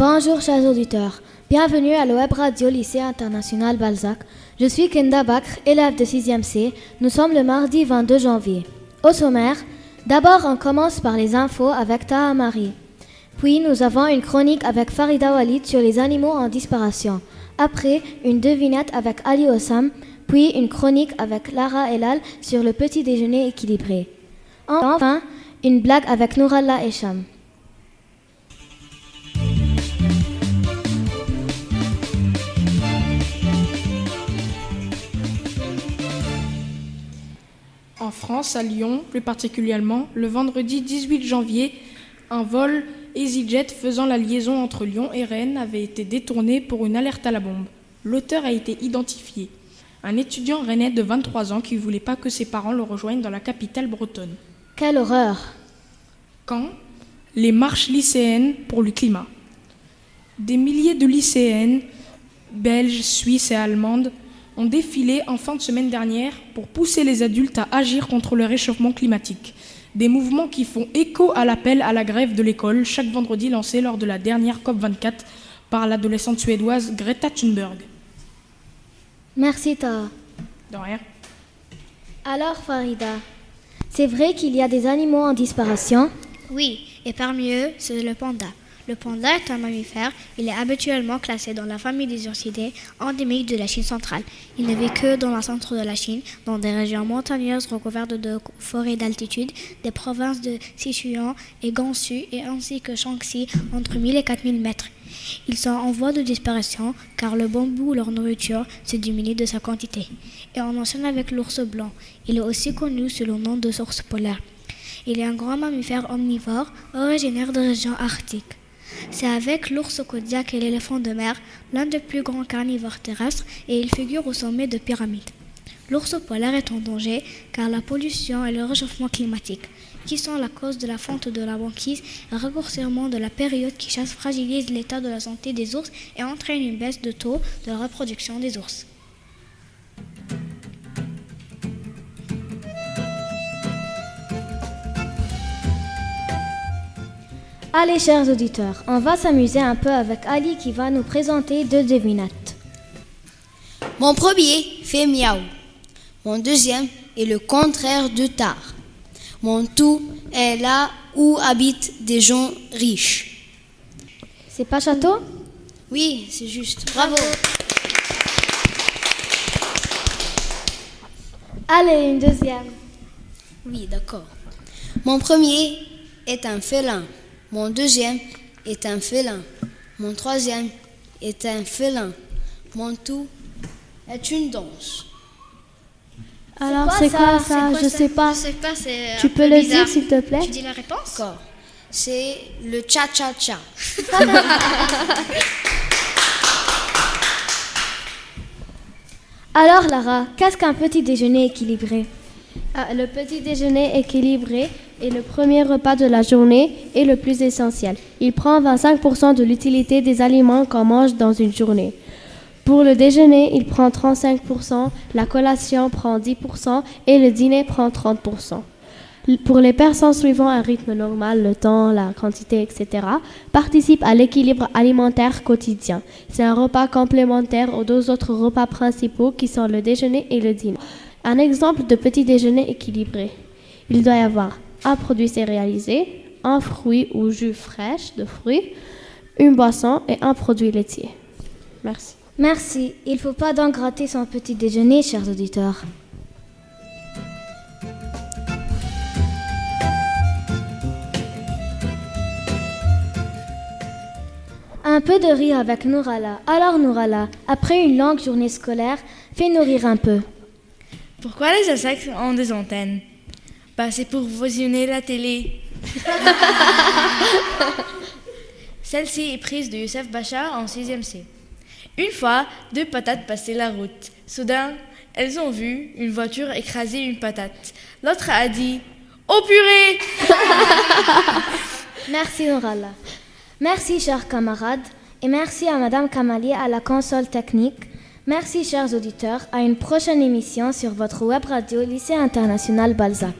Bonjour chers auditeurs, bienvenue à la web radio Lycée International Balzac. Je suis Kenda Bakr, élève de 6e C. Nous sommes le mardi 22 janvier. Au sommaire, d'abord on commence par les infos avec Taha Marie. Puis nous avons une chronique avec Farida Walid sur les animaux en disparition. Après, une devinette avec Ali Ossam, puis une chronique avec Lara Elal sur le petit déjeuner équilibré. Enfin, une blague avec Nourallah Esham. En France, à Lyon, plus particulièrement, le vendredi 18 janvier, un vol EasyJet faisant la liaison entre Lyon et Rennes avait été détourné pour une alerte à la bombe. L'auteur a été identifié. Un étudiant rennais de 23 ans qui ne voulait pas que ses parents le rejoignent dans la capitale bretonne. Quelle horreur! Quand les marches lycéennes pour le climat. Des milliers de lycéennes, belges, suisses et allemandes, ont défilé en fin de semaine dernière pour pousser les adultes à agir contre le réchauffement climatique. Des mouvements qui font écho à l'appel à la grève de l'école chaque vendredi lancé lors de la dernière COP24 par l'adolescente suédoise Greta Thunberg. Merci Taha. De rien. Alors Farida, c'est vrai qu'il y a des animaux en disparition? Oui, et parmi eux, c'est le panda. Le panda est un mammifère. Il est habituellement classé dans la famille des ursidés, endémique de la Chine centrale. Il ne vit que dans le centre de la Chine, dans des régions montagneuses recouvertes de forêts d'altitude, des provinces de Sichuan et Gansu, et ainsi que Shaanxi, entre 1000 et 4000 mètres. Ils sont en voie de disparition car le bambou, leur nourriture, se diminue de sa quantité. Et on enchaîne avec l'ours blanc. Il est aussi connu sous le nom de ours polaire. Il est un grand mammifère omnivore, originaire de régions arctiques. C'est avec l'ours kodiak et l'éléphant de mer, l'un des plus grands carnivores terrestres, et il figure au sommet de pyramides. L'ours polaire est en danger car la pollution et le réchauffement climatique, qui sont la cause de la fonte de la banquise et le raccourcissement de la période qui chasse, fragilisent l'état de la santé des ours et entraîne une baisse de taux de reproduction des ours. Allez chers auditeurs, on va s'amuser un peu avec Ali qui va nous présenter 2 devinettes. Mon premier fait miaou. Mon deuxième est le contraire de tard. Mon tout est là où habitent des gens riches. C'est pas château? Oui, c'est juste. Bravo. Allez, une deuxième. Oui, d'accord. Mon premier est un félin. Mon deuxième est un félin. Mon troisième est un félin. Mon tout est une danse. Alors c'est quoi ça? Je sais pas. Je sais pas, c'est Tu peux le dire s'il te plaît? Tu dis la réponse? D'accord. C'est le cha-cha-cha. Alors Lara, qu'est-ce qu'un petit déjeuner équilibré? Le petit déjeuner équilibré est le premier repas de la journée et le plus essentiel. Il prend 25% de l'utilité des aliments qu'on mange dans une journée. Pour le déjeuner, il prend 35%, la collation prend 10% et le dîner prend 30%. Pour les personnes suivant un rythme normal, le temps, la quantité, etc., participent à l'équilibre alimentaire quotidien. C'est un repas complémentaire aux 2 autres repas principaux qui sont le déjeuner et le dîner. Un exemple de petit déjeuner équilibré. Il doit y avoir un produit céréalisé, un fruit ou jus fraîche de fruits, une boisson et un produit laitier. Merci. Merci. Il ne faut pas donc rater son petit déjeuner, chers auditeurs. Un peu de rire avec Nourallah. Alors Nourallah, après une longue journée scolaire, fais-nous rire un peu. Pourquoi les insectes ont des antennes? C'est pour visionner la télé. Celle-ci est prise de Youssef Bachar en 6e C. Une fois, 2 patates passaient la route. Soudain, elles ont vu une voiture écraser une patate. L'autre a dit « Oh purée !» Merci Nourallah. Merci chers camarades et merci à Madame Kamali à la console technique. Merci chers auditeurs, à une prochaine émission sur votre web radio Lycée International Balzac.